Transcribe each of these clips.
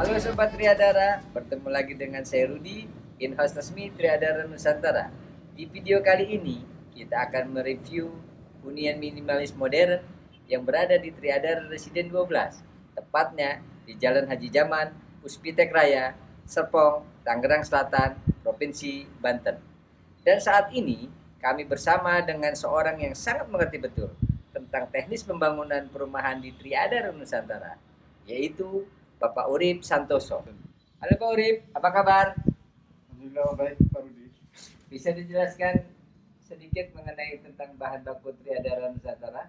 Halo Sobat Triadara, bertemu lagi dengan saya Rudi, in-host resmi Triadara Nusantara. Di video kali ini, kita akan mereview hunian minimalis modern yang berada di Triadara Residen 12, tepatnya di Jalan Haji Zaman, Puspitek Raya, Serpong, Tangerang Selatan, Provinsi Banten. Dan saat ini, kami bersama dengan seorang yang sangat mengerti betul tentang teknis pembangunan perumahan di Triadara Nusantara, yaitu Bapak Urip Santoso. Halo Pak Urip, apa kabar? Alhamdulillah baik Pak Rudi. Bisa dijelaskan sedikit mengenai tentang bahan baku Triadara Nusantara?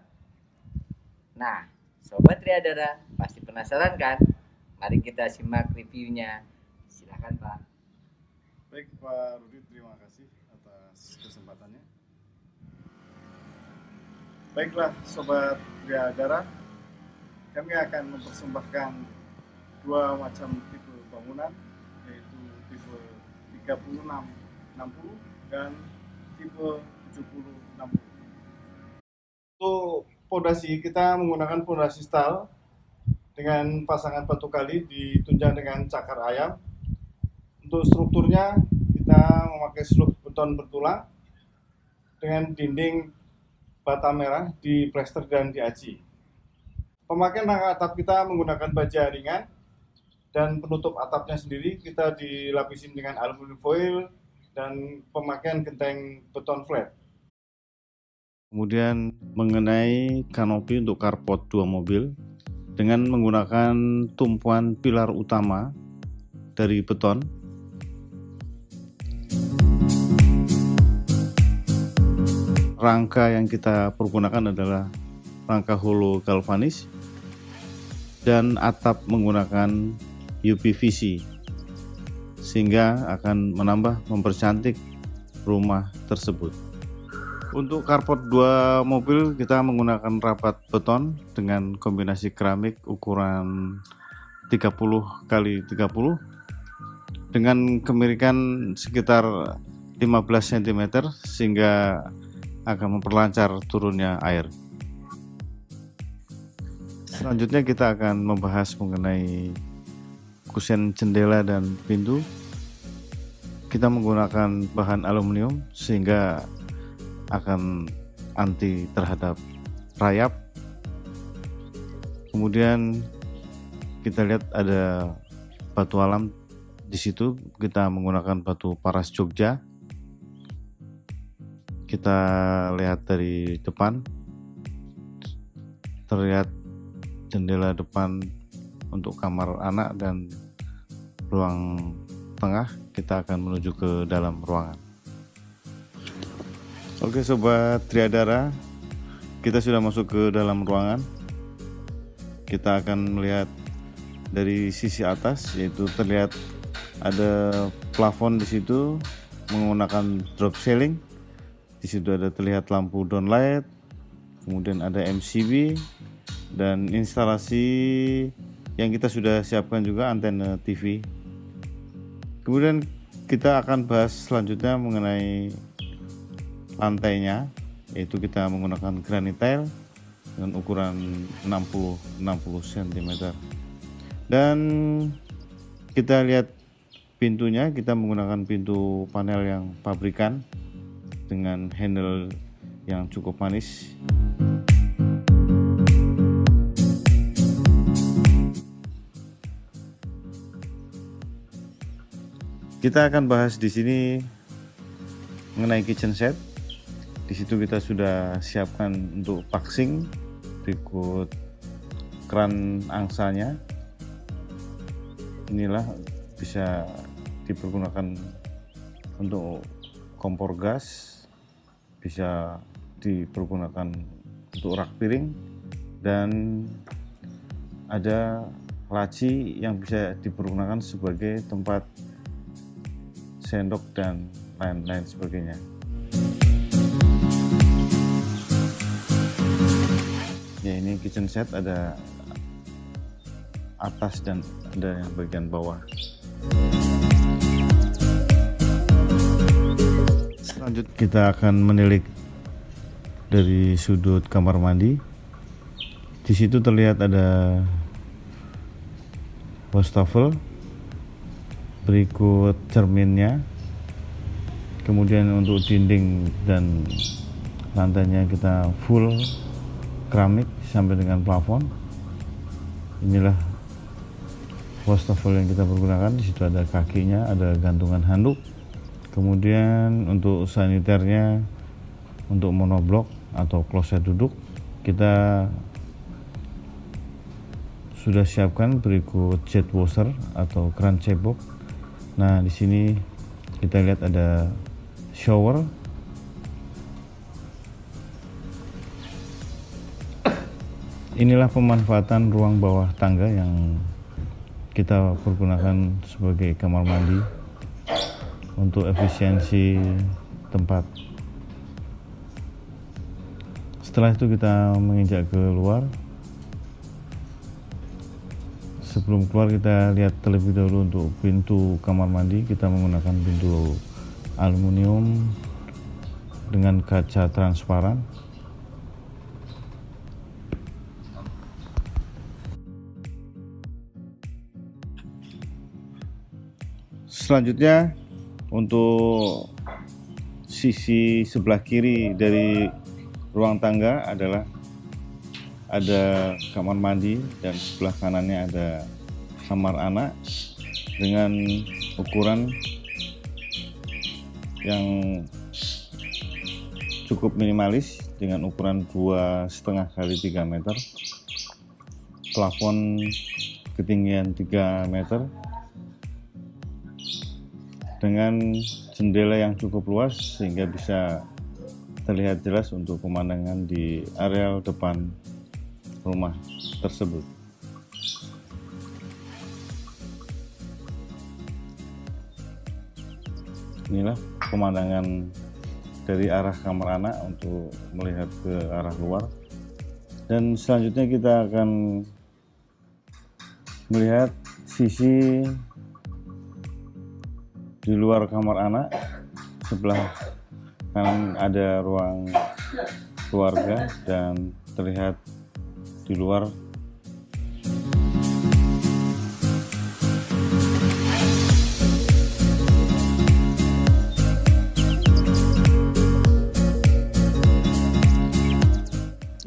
Nah, Sobat Triadara pasti penasaran kan? Mari kita simak reviewnya. Silakan Pak. Baik Pak Rudi, terima kasih atas kesempatannya. Baiklah Sobat Triadara, kami akan mempersembahkan dua macam tipe bangunan, yaitu tipe 3660 dan tipe 7060. Untuk fondasi, kita menggunakan fondasi stal dengan pasangan batu kali ditunjang dengan cakar ayam. Untuk strukturnya kita memakai slab beton bertulang dengan dinding bata merah di plester dan diaci. Pemakaian rangka atap kita menggunakan baja ringan, dan penutup atapnya sendiri kita dilapisin dengan aluminium foil dan pemakaian genteng beton flat. Kemudian mengenai kanopi untuk carport 2 mobil dengan menggunakan tumpuan pilar utama dari beton. Rangka yang kita pergunakan adalah rangka holo galvanis dan atap menggunakan UPVC sehingga akan mempercantik rumah tersebut. Untuk carport 2 mobil kita menggunakan rapat beton dengan kombinasi keramik ukuran 30 x 30 dengan kemirikan sekitar 15 cm sehingga akan memperlancar turunnya air. Selanjutnya kita akan membahas mengenai kusen jendela dan pintu. Kita menggunakan bahan aluminium sehingga akan anti terhadap rayap. Kemudian kita lihat ada batu alam di situ, kita menggunakan batu paras Jogja. Kita lihat dari depan, terlihat jendela depan untuk kamar anak dan ruang tengah. Kita akan menuju ke dalam ruangan. Oke Sobat Triadara, kita sudah masuk ke dalam ruangan. Kita akan melihat dari sisi atas, yaitu terlihat ada plafon di situ menggunakan drop ceiling. Di situ ada terlihat lampu downlight, kemudian ada MCB dan instalasi yang kita sudah siapkan juga antena TV. Kemudian kita akan bahas selanjutnya mengenai lantainya, yaitu kita menggunakan granite tile dengan ukuran 60 cm. Dan kita lihat pintunya, kita menggunakan pintu panel yang pabrikan dengan handle yang cukup manis. Kita akan bahas di sini mengenai kitchen set. Di situ kita sudah siapkan untuk paxing, berikut keran angsanya. Inilah bisa dipergunakan untuk kompor gas, bisa dipergunakan untuk rak piring, dan ada laci yang bisa dipergunakan sebagai tempat sendok dan lain-lain sebagainya. Ya, ini kitchen set, ada atas dan ada yang bagian bawah. Selanjutnya kita akan menilik dari sudut kamar mandi. Di situ terlihat ada wastafel, berikut cerminnya, kemudian untuk dinding dan lantainya kita full keramik sampai dengan plafon. Inilah wastafel yang kita pergunakan. Di situ ada kakinya, ada gantungan handuk. Kemudian untuk saniternya, untuk monoblok atau kloset duduk, kita sudah siapkan berikut jet washer atau keran cebok. Nah, di sini kita lihat ada shower, inilah pemanfaatan ruang bawah tangga yang kita pergunakan sebagai kamar mandi untuk efisiensi tempat. Setelah itu kita menginjak keluar. Sebelum keluar kita lihat terlebih dahulu untuk pintu kamar mandi. Kita menggunakan pintu aluminium dengan kaca transparan. Selanjutnya untuk sisi sebelah kiri dari ruang tangga adalah ada kamar mandi dan sebelah kanannya ada kamar anak dengan ukuran yang cukup minimalis dengan ukuran 2,5 kali 3 meter, plafon ketinggian 3 meter dengan jendela yang cukup luas sehingga bisa terlihat jelas untuk pemandangan di areal depan rumah tersebut. Inilah pemandangan dari arah kamar anak untuk melihat ke arah luar. Dan selanjutnya kita akan melihat sisi di luar kamar anak. Sebelah kanan ada ruang keluarga dan terlihat di luar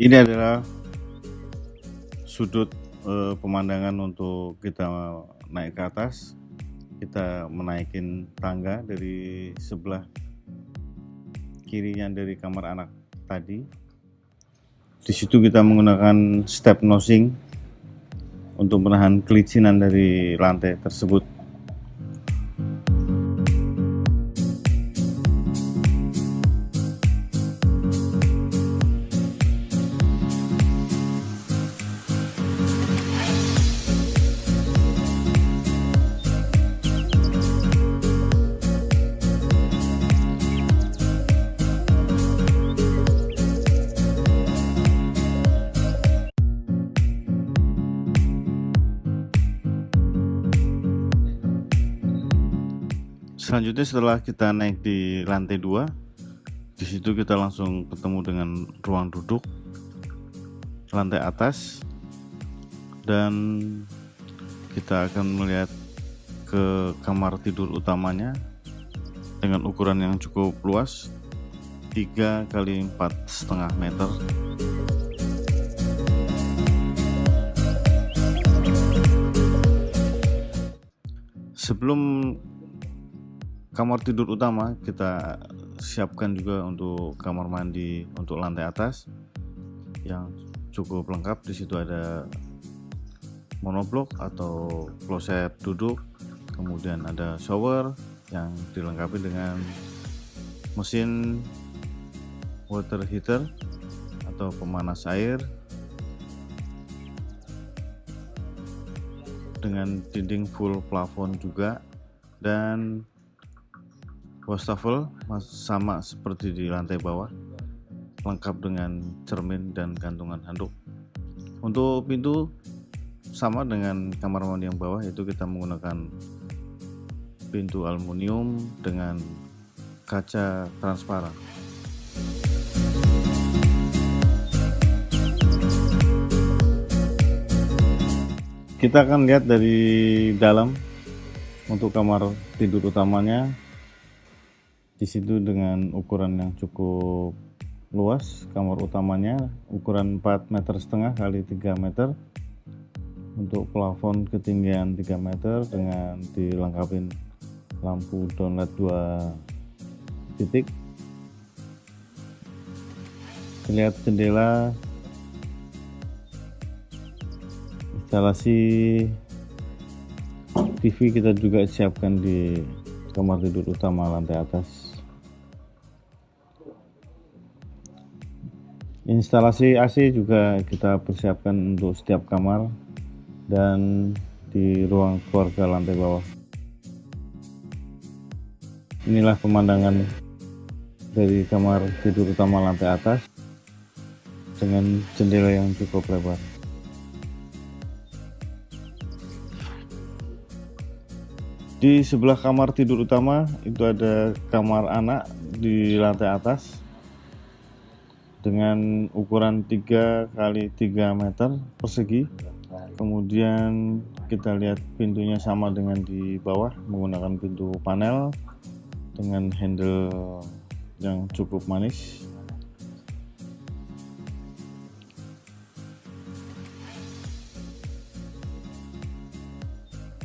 ini adalah sudut pemandangan untuk kita naik ke atas. Kita menaikin tangga dari sebelah kirinya dari kamar anak tadi. Di situ kita menggunakan step nosing untuk menahan kelicinan dari lantai tersebut. Selanjutnya setelah kita naik di lantai 2, di situ kita langsung ketemu dengan ruang duduk lantai atas dan kita akan melihat ke kamar tidur utamanya dengan ukuran yang cukup luas 3 kali 4,5 meter. Sebelum kamar tidur utama, kita siapkan juga untuk kamar mandi untuk lantai atas yang cukup lengkap. Di situ ada monoblok atau kloset duduk, kemudian ada shower yang dilengkapi dengan mesin water heater atau pemanas air dengan dinding full plafon juga, dan wastafel sama seperti di lantai bawah, lengkap dengan cermin dan gantungan handuk. Untuk pintu sama dengan kamar mandi yang bawah, itu kita menggunakan pintu aluminium dengan kaca transparan. Kita akan lihat dari dalam untuk kamar tidur utamanya. Di situ dengan ukuran yang cukup luas, kamar utamanya ukuran 4,5 meter kali 3 meter. Untuk plafon ketinggian 3 meter dengan dilengkapi lampu downlight 2 titik. Terlihat jendela, instalasi TV kita juga siapkan di kamar tidur utama lantai atas. Instalasi AC juga kita persiapkan untuk setiap kamar dan di ruang keluarga lantai bawah. Inilah pemandangan dari kamar tidur utama lantai atas dengan jendela yang cukup lebar. Di sebelah kamar tidur utama itu ada kamar anak di lantai atas dengan ukuran 3 kali 3 meter persegi. Kemudian kita lihat pintunya sama dengan di bawah, menggunakan pintu panel dengan handle yang cukup manis.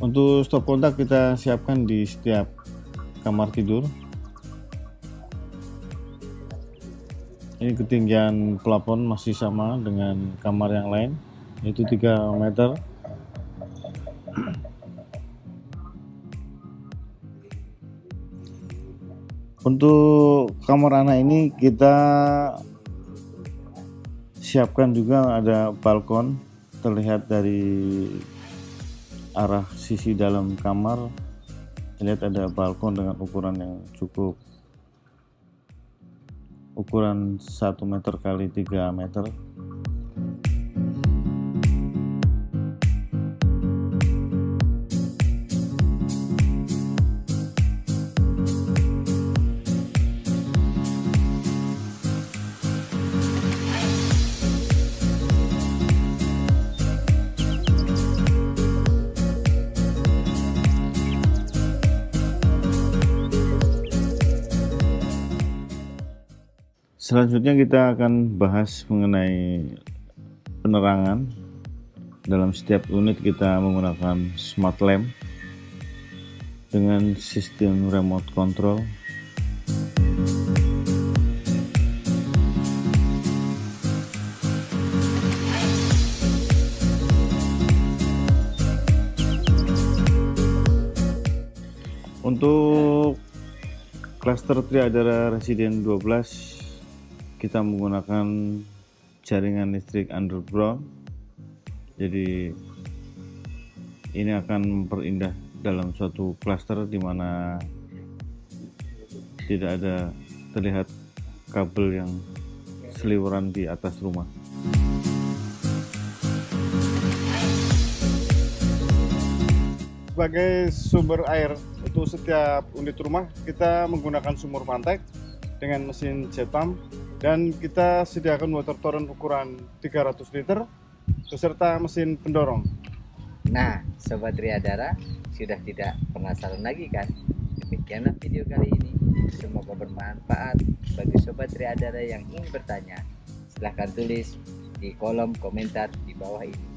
Untuk stop kontak kita siapkan di setiap kamar tidur. Ini ketinggian plafon masih sama dengan kamar yang lain, yaitu 3 meter. Untuk kamar anak ini kita siapkan juga ada balkon, terlihat dari arah sisi dalam kamar. Terlihat ada balkon dengan ukuran yang cukup, ukuran 1 meter kali 3 meter. Selanjutnya kita akan bahas mengenai penerangan. Dalam setiap unit kita menggunakan smart lamp dengan sistem remote control. Untuk klaster Triadara Residen 12 kita menggunakan jaringan listrik underground, jadi ini akan memperindah dalam suatu klaster di mana tidak ada terlihat kabel yang seliweran di atas rumah. Sebagai sumber air untuk setiap unit rumah, kita menggunakan sumur pantek dengan mesin jet pump, dan kita sediakan water torrent ukuran 300 liter beserta mesin pendorong. Nah, Sobat Triadara, sudah tidak penasaran lagi kan? Demikianlah video kali ini. Semoga bermanfaat bagi Sobat Triadara yang ingin bertanya. Silahkan tulis di kolom komentar di bawah ini.